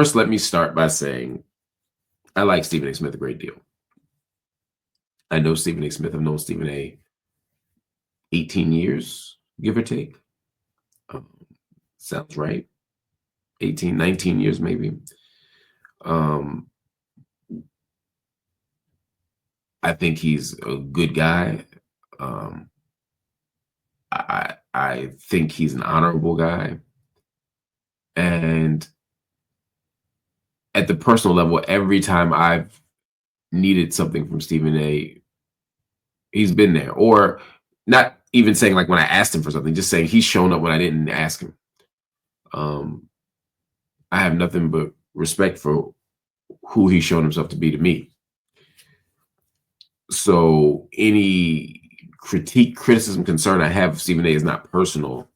First, let me start by saying I like Stephen A. Smith a great deal. I know Stephen A. Smith. I've known Stephen A. 18 years, give or take. Um, sounds right. 18, 19 years maybe. I think he's a good guy. I think he's an honorable guy. And at the personal level, every time I've needed something from Stephen A., he's been there. Or not even saying like when I asked him for something, just saying he's shown up when I didn't ask him. I have nothing but respect for who he's shown himself to be to me. So any critique, criticism, concern I have of Stephen A. is not personal.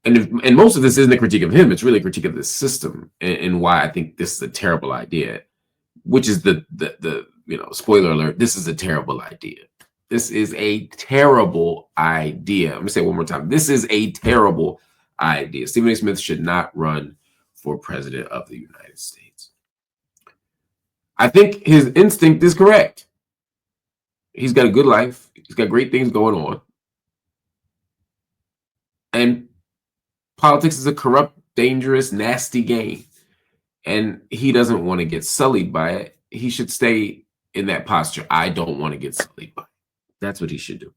And most of this isn't a critique of him. It's really a critique of the system and why I think this is a terrible idea, which is the spoiler alert, this is a terrible idea. This is a terrible idea. Let me say it one more time. This is a terrible idea. Stephen A. Smith should not run for president of the United States. I think his instinct is correct. He's got a good life. He's got great things going on. And politics is a corrupt, dangerous, nasty game. And he doesn't want to get sullied by it. He should stay in that posture. I don't want to get sullied by it. That's what he should do.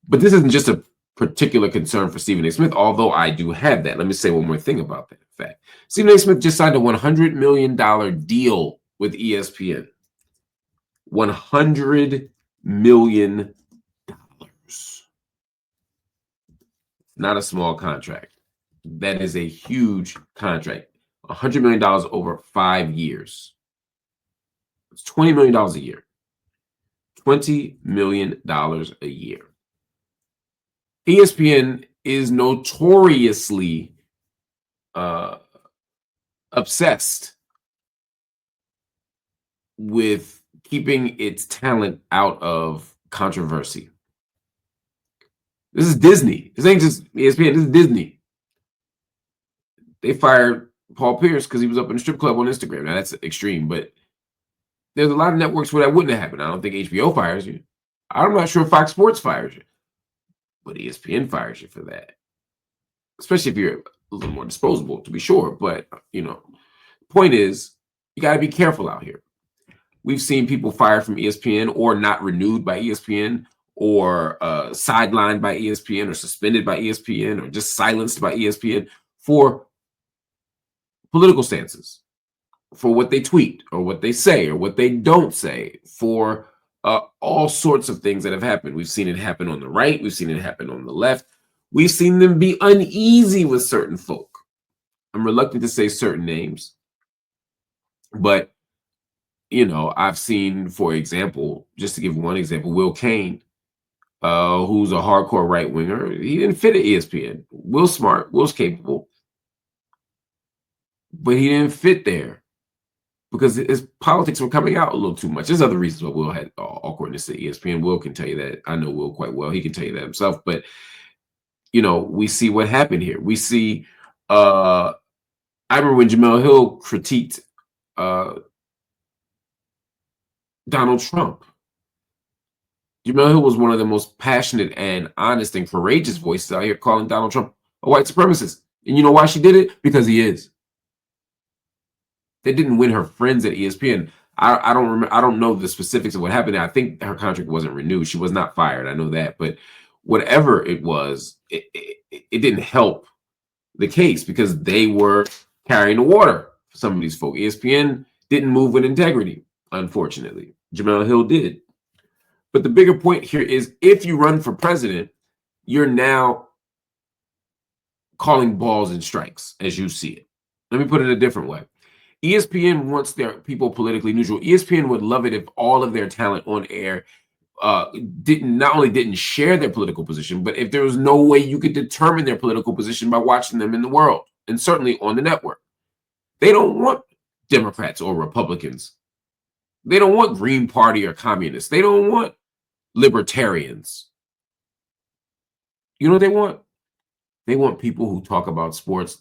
But this isn't just a particular concern for Stephen A. Smith, although I do have that. Let me say one more thing about that fact. Stephen A. Smith just signed a $100 million deal with ESPN. $100 million. Not a small contract. That is a huge contract. $100 million over 5 years. It's $20 million a year. $20 million a year. ESPN is notoriously obsessed with keeping its talent out of controversy. This is Disney. This ain't just ESPN. This is Disney. They fired Paul Pierce because he was up in a strip club on Instagram. Now, that's extreme, but there's a lot of networks where that wouldn't have happened. I don't think HBO fires you. I'm not sure Fox Sports fires you. But ESPN fires you for that. Especially if you're a little more disposable, to be sure. But, point is, you got to be careful out here. We've seen people fired from ESPN or not renewed by ESPN or sidelined by ESPN or suspended by ESPN or just silenced by ESPN for political stances, for what they tweet or what they say or what they don't say, for all sorts of things that have happened. We've seen it happen on the right. We've seen it happen on the left. We've seen them be uneasy with certain folk. I'm reluctant to say certain names, but, I've seen, for example, just to give one example, Will Cain, who's a hardcore right winger. He didn't fit at ESPN. Will's smart. Will's capable, but he didn't fit there because his politics were coming out a little too much. There's other reasons why Will had awkwardness at ESPN. Will can tell you that. I know Will quite well. He can tell you that himself. But, we see what happened here. We see, I remember when Jamel Hill critiqued Donald Trump. Jamel Hill was one of the most passionate and honest and courageous voices out here calling Donald Trump a white supremacist. And you know why she did it? Because he is. They didn't win her friends at ESPN. I don't remember. I don't know the specifics of what happened. I think her contract wasn't renewed. She was not fired. I know that. But whatever it was, it didn't help the case because they were carrying the water for some of these folk. ESPN didn't move with integrity, unfortunately. Jamel Hill did. But the bigger point here is if you run for president, you're now calling balls and strikes as you see it. Let me put it a different way. ESPN wants their people politically neutral. ESPN would love it if all of their talent on air not only didn't share their political position, but if there was no way you could determine their political position by watching them in the world and certainly on the network. They don't want Democrats or Republicans. They don't want Green Party or communists. They don't want libertarians. You know what they want? They want people who talk about sports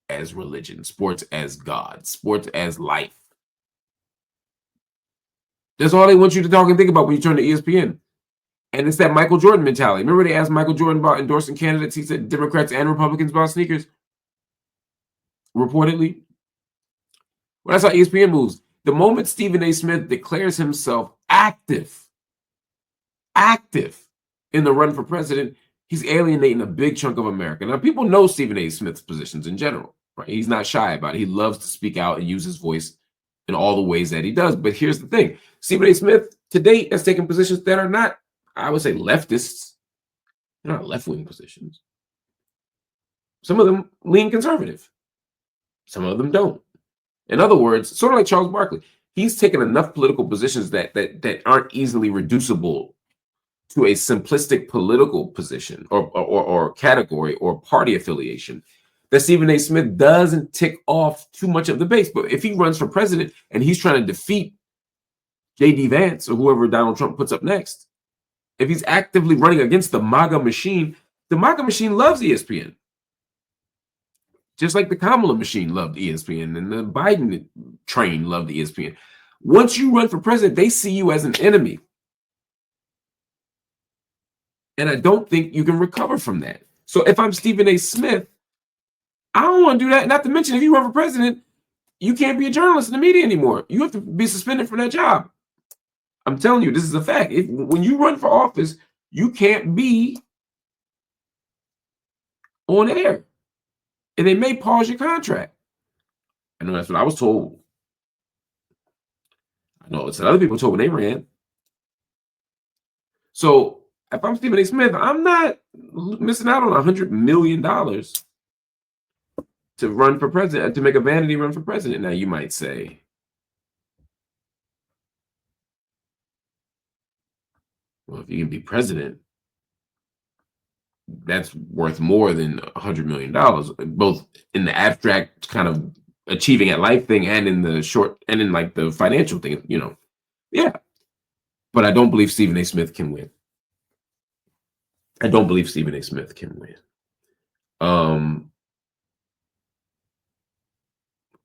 as religion, sports as God, sports as life. That's all they want you to talk and think about when you turn to ESPN. And it's that Michael Jordan mentality. Remember they asked Michael Jordan about endorsing candidates? He said Democrats and Republicans about sneakers, reportedly. Well, that's how ESPN moves. The moment Stephen A. Smith declares himself active in the run for president, he's alienating a big chunk of America. Now, people know Stephen A. Smith's positions in general, right? He's not shy about it. He loves to speak out and use his voice in all the ways that he does. But here's the thing. Stephen A. Smith, to date, has taken positions that are not, I would say, leftists. They're not left-wing positions. Some of them lean conservative. Some of them don't. In other words, sort of like Charles Barkley, he's taken enough political positions that aren't easily reducible to a simplistic political position or category or party affiliation, that Stephen A. Smith doesn't tick off too much of the base. But if he runs for president and he's trying to defeat J.D. Vance or whoever Donald Trump puts up next, if he's actively running against the MAGA machine, the MAGA machine loves ESPN. Just like the Kamala machine loved ESPN and the Biden train loved ESPN. Once you run for president, they see you as an enemy. And I don't think you can recover from that. So if I'm Stephen A. Smith, I don't want to do that. Not to mention, if you run for president, you can't be a journalist in the media anymore. You have to be suspended from that job. I'm telling you, this is a fact. When you run for office, you can't be on air. And they may pause your contract. I know that's what I was told. I know it's what other people told when they ran. So if I'm Stephen A. Smith, I'm not missing out on $100 million to run for president, to make a vanity run for president. Now, you might say, well, if you can be president, that's worth more than $100 million, both in the abstract kind of achieving at life thing and in the short and in like the financial thing, Yeah. But I don't believe Stephen A. Smith can win. I don't believe Stephen A. Smith can win.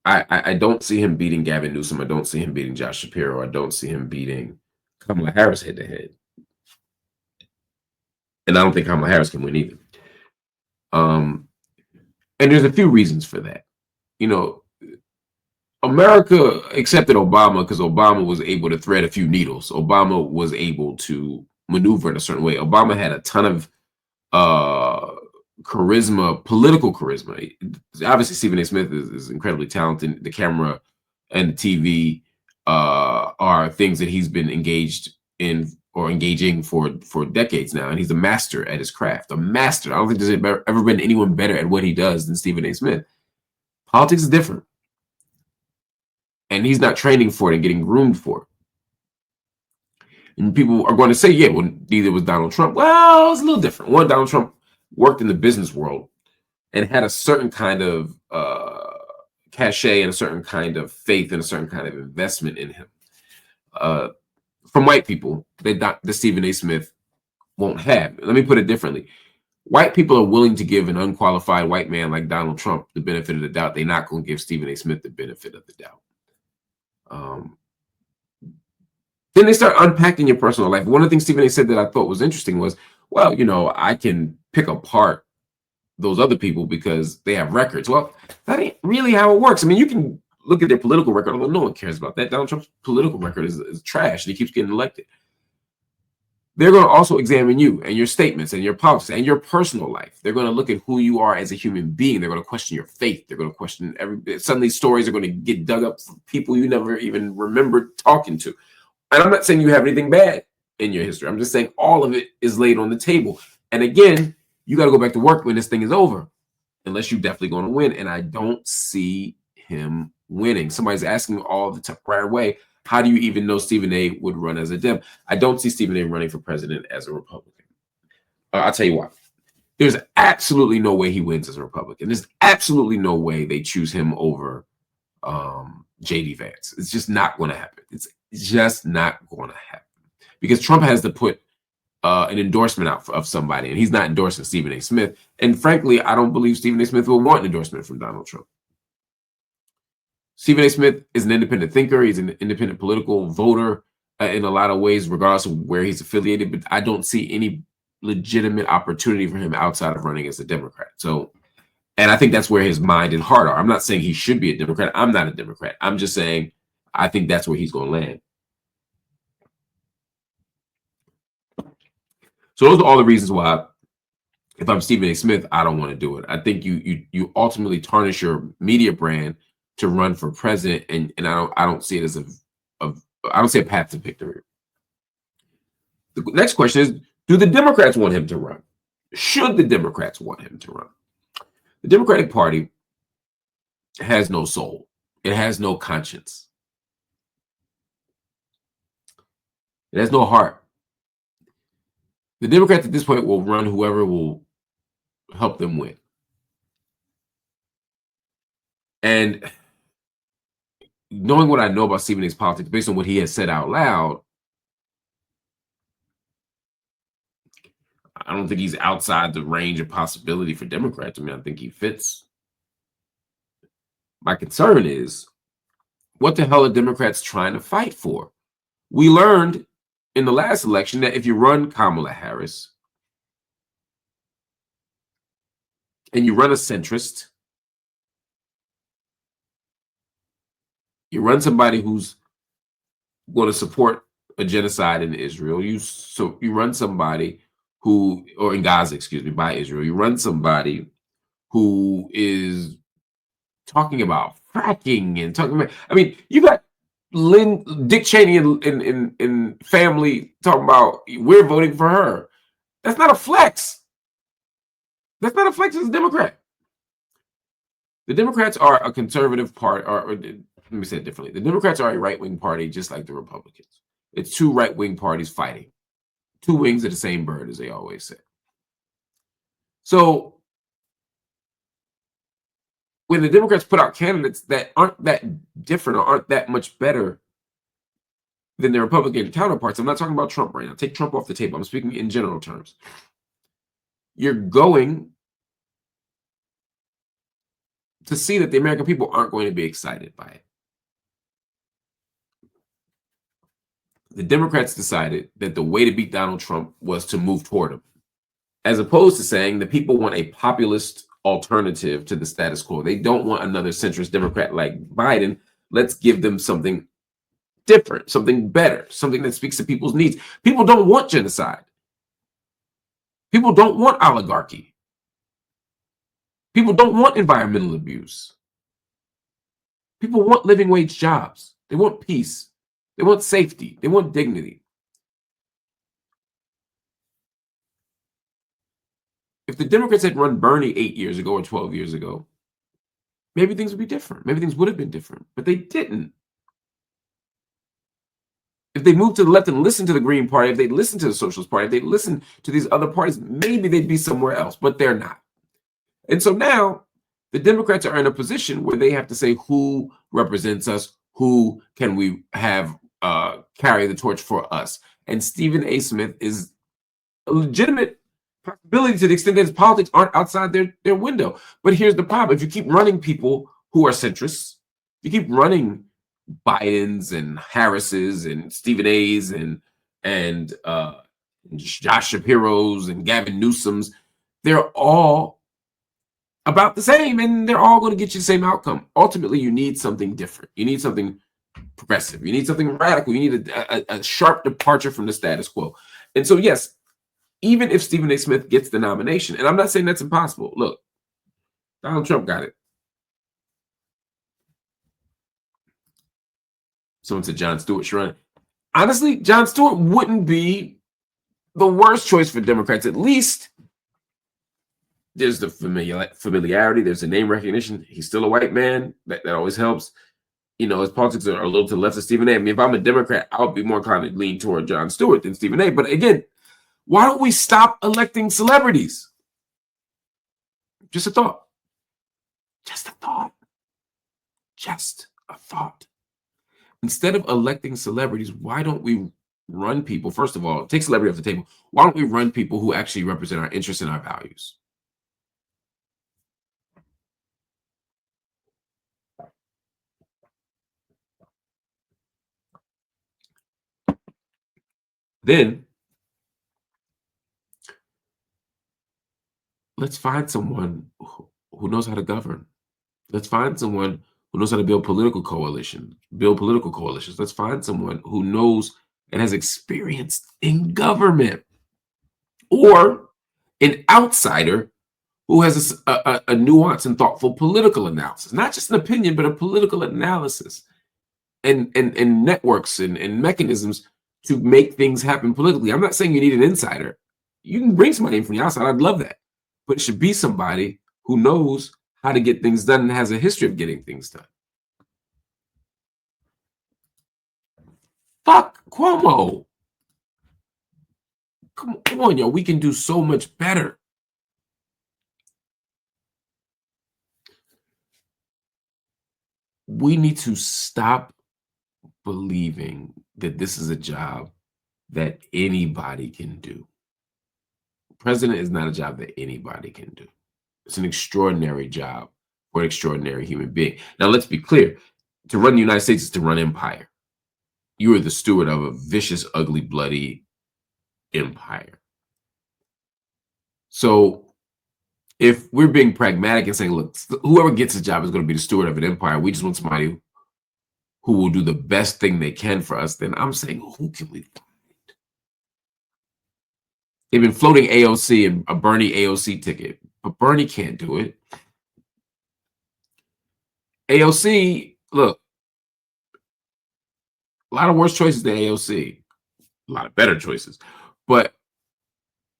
I don't see him beating Gavin Newsom. I don't see him beating Josh Shapiro. I don't see him beating Kamala Harris head to head. And I don't think Kamala Harris can win either. And there's a few reasons for that. America accepted Obama because Obama was able to thread a few needles. Obama was able to maneuver in a certain way. Obama had a ton of charisma, political charisma. Obviously, Stephen A. Smith is incredibly talented. The camera and the TV are things that he's been engaged in or engaging for decades now, and he's a master at his craft. A master. I don't think there's ever been anyone better at what he does than Stephen A. Smith. Politics is different, and he's not training for it and getting groomed for it. And people are going to say, yeah, well, neither was Donald Trump. Well, it's a little different. One, Donald Trump worked in the business world and had a certain kind of cachet and a certain kind of faith and a certain kind of investment in him. From white people, that Stephen A. Smith won't have. Let me put it differently. White people are willing to give an unqualified white man like Donald Trump the benefit of the doubt. They're not going to give Stephen A. Smith the benefit of the doubt. Then they start unpacking your personal life. One of the things Stephen A. said that I thought was interesting was, well, I can pick apart those other people because they have records. Well, that ain't really how it works. I mean, you can look at their political record, although no one cares about that. Donald Trump's political record is trash, and he keeps getting elected. They're going to also examine you and your statements and your policies and your personal life. They're going to look at who you are as a human being. They're going to question your faith. They're going to question suddenly stories are going to get dug up from people you never even remembered talking to. And I'm not saying you have anything bad in your history. I'm just saying all of it is laid on the table. And again, you got to go back to work when this thing is over, unless you're definitely going to win. And I don't see him winning. Somebody's asking all the right way, how do you even know Stephen A. would run as a Dem? I don't see Stephen A. running for president as a Republican. I'll tell you why. There's absolutely no way he wins as a Republican. There's absolutely no way they choose him over J.D. Vance. It's just not going to happen. It's just not going to happen because Trump has to put an endorsement out of somebody, and he's not endorsing Stephen A. Smith. And frankly, I don't believe Stephen A. Smith will want an endorsement from Donald Trump. Stephen A. Smith is an independent thinker. He's an independent political voter in a lot of ways, regardless of where he's affiliated. But I don't see any legitimate opportunity for him outside of running as a Democrat. So, and I think that's where his mind and heart are. I'm not saying he should be a Democrat. I'm not a Democrat. I'm just saying I think that's where he's going to land. So those are all the reasons why, if I'm Stephen A. Smith, I don't want to do it. I think you ultimately tarnish your media brand to run for president, and I don't see it as I don't see a path to victory. The next question is, do the Democrats want him to run? Should the Democrats want him to run? The Democratic Party has no soul. It has no conscience. It has no heart. The Democrats at this point will run whoever will help them win. And knowing what I know about Stephen A's politics, based on what he has said out loud, I don't think he's outside the range of possibility for Democrats. I mean, I think he fits. My concern is, what the hell are Democrats trying to fight for? We learned in the last election that if you run Kamala Harris and you run a centrist, you run somebody who's going to support a genocide in Israel, you run somebody who, or in Gaza, excuse me, by Israel, you run somebody who is talking about fracking and talking about, I mean, you got Dick Cheney in family talking about we're voting for her. That's not a flex. That's not a flex as a Democrat. The Democrats are a conservative party, or let me say it differently. The Democrats are a right-wing party just like the Republicans. It's two right-wing parties fighting. Two wings of the same bird, as they always say. So when the Democrats put out candidates that aren't that different or aren't that much better than their Republican counterparts, I'm not talking about Trump right now. Take Trump off the table. I'm speaking in general terms. You're going to see that the American people aren't going to be excited by it. The Democrats decided that the way to beat Donald Trump was to move toward him, as opposed to saying the people want a populist alternative to the status quo. They don't want another centrist Democrat like Biden. Let's give them something different, something better, something that speaks to people's needs. People don't want genocide. People don't want oligarchy. People don't want environmental abuse. People want living wage jobs. They want peace. They want safety. They want dignity. If the Democrats had run Bernie 8 years ago or 12 years ago, maybe things would be different. Maybe things would have been different, but they didn't. If they moved to the left and listened to the Green Party, if they listened to the Socialist Party, if they listened to these other parties, maybe they'd be somewhere else, but they're not. And so now the Democrats are in a position where they have to say who represents us, who can we have carry the torch for us. And Stephen A. Smith is a legitimate possibility to the extent that his politics aren't outside their window. But here's the problem. If you keep running people who are centrists, you keep running Bidens and Harris's and Stephen A's and Josh Shapiro's and Gavin Newsom's, they're all about the same, and they're all going to get you the same outcome. Ultimately, you need something different. You need something progressive. You need something radical. You need a sharp departure from the status quo. And so, yes, even if Stephen A. Smith gets the nomination, and I'm not saying that's impossible. Look, Donald Trump got it. Someone said Jon Stewart should run. Honestly, Jon Stewart wouldn't be the worst choice for Democrats. At least there's the familiarity. There's the name recognition. He's still a white man. That always helps. You know, his politics are a little to the left of Stephen A. I mean, if I'm a Democrat, I would be more inclined to lean toward Jon Stewart than Stephen A. But again, why don't we stop electing celebrities? Just a thought. Just a thought. Just a thought. Instead of electing celebrities, why don't we run people? First of all, take celebrity off the table. Why don't we run people who actually represent our interests and our values? Then let's find someone who knows how to govern. Let's find someone who knows how to build build political coalitions. Let's find someone who knows and has experience in government, or an outsider who has a nuanced and thoughtful political analysis, not just an opinion, but a political analysis and networks and mechanisms to make things happen politically. I'm not saying you need an insider. You can bring somebody in from the outside. I'd love that. But it should be somebody who knows how to get things done and has a history of getting things done. Fuck Cuomo. Come on, yo. We can do so much better. We need to stop believing that this is a job that anybody can do. President is not a job that anybody can do. It's an extraordinary job for an extraordinary human being. Now, let's be clear. To run the United States is to run empire. You are the steward of a vicious, ugly, bloody empire. So if we're being pragmatic and saying, look, whoever gets the job is going to be the steward of an empire, we just want somebody who will do the best thing they can for us, then I'm saying, who can we find? They've been floating AOC and a Bernie AOC ticket, but Bernie can't do it. AOC, look, a lot of worse choices than AOC, a lot of better choices, but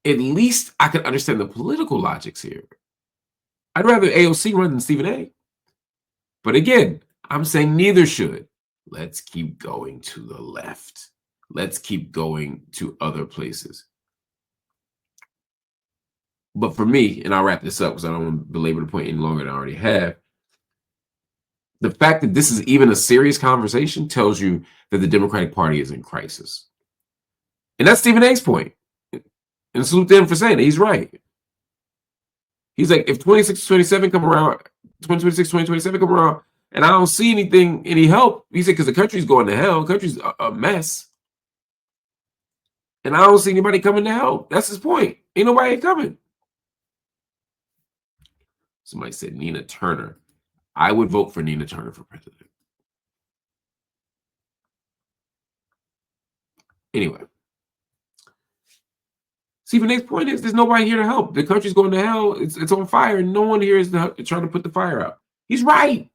at least I can understand the political logics here. I'd rather AOC run than Stephen A. But again, I'm saying neither should. Let's keep going to the left. Let's keep going to other places. But for me, and I'll wrap this up because I don't want to belabor the point any longer than I already have. The fact that this is even a serious conversation tells you that the Democratic Party is in crisis. And that's Stephen A's point. And salute to him for saying it. He's right. He's like, if 2026 come around, and I don't see any help, he said, because the country's going to hell, the country's a mess. And I don't see anybody coming to help. That's his point. Ain't nobody coming. Somebody said Nina Turner. I would vote for Nina Turner for president. Anyway. Stephen A's point is there's nobody here to help. The country's going to hell. It's on fire. And no one here is trying to put the fire out. He's right.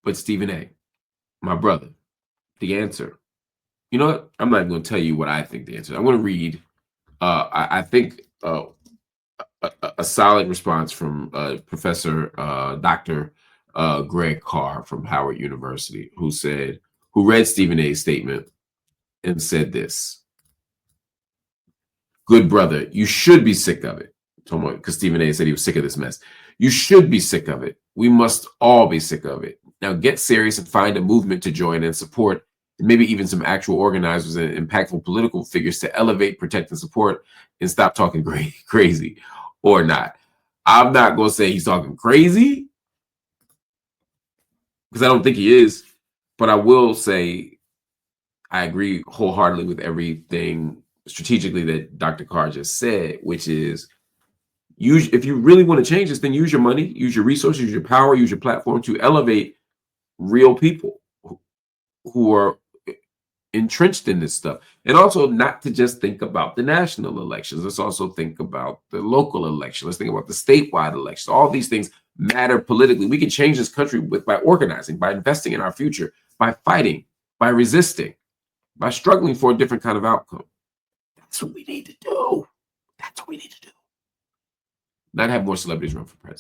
But Stephen A, my brother, the answer. You know what? I'm not even going to tell you what I think the answer is. I'm going to read, I think, a solid response from Professor Dr. Greg Carr from Howard University, who read Stephen A's statement and said this. Good brother, you should be sick of it. Because Stephen A said he was sick of this mess. You should be sick of it. We must all be sick of it. Now get serious and find a movement to join and support, and maybe even some actual organizers and impactful political figures to elevate, protect, and support, and stop talking crazy or not. I'm not going to say he's talking crazy because I don't think he is, but I will say I agree wholeheartedly with everything strategically that Dr. Carr just said, which is if you really want to change this, then use your money, use your resources, use your power, use your platform to elevate real people who are entrenched in this stuff. And also not to just think about the national elections. Let's also think about the local election. Let's think about the statewide elections. All these things matter politically. We can change this country by organizing, by investing in our future, by fighting, by resisting, by struggling for a different kind of outcome. That's what we need to do. That's what we need to do. Not have more celebrities run for president.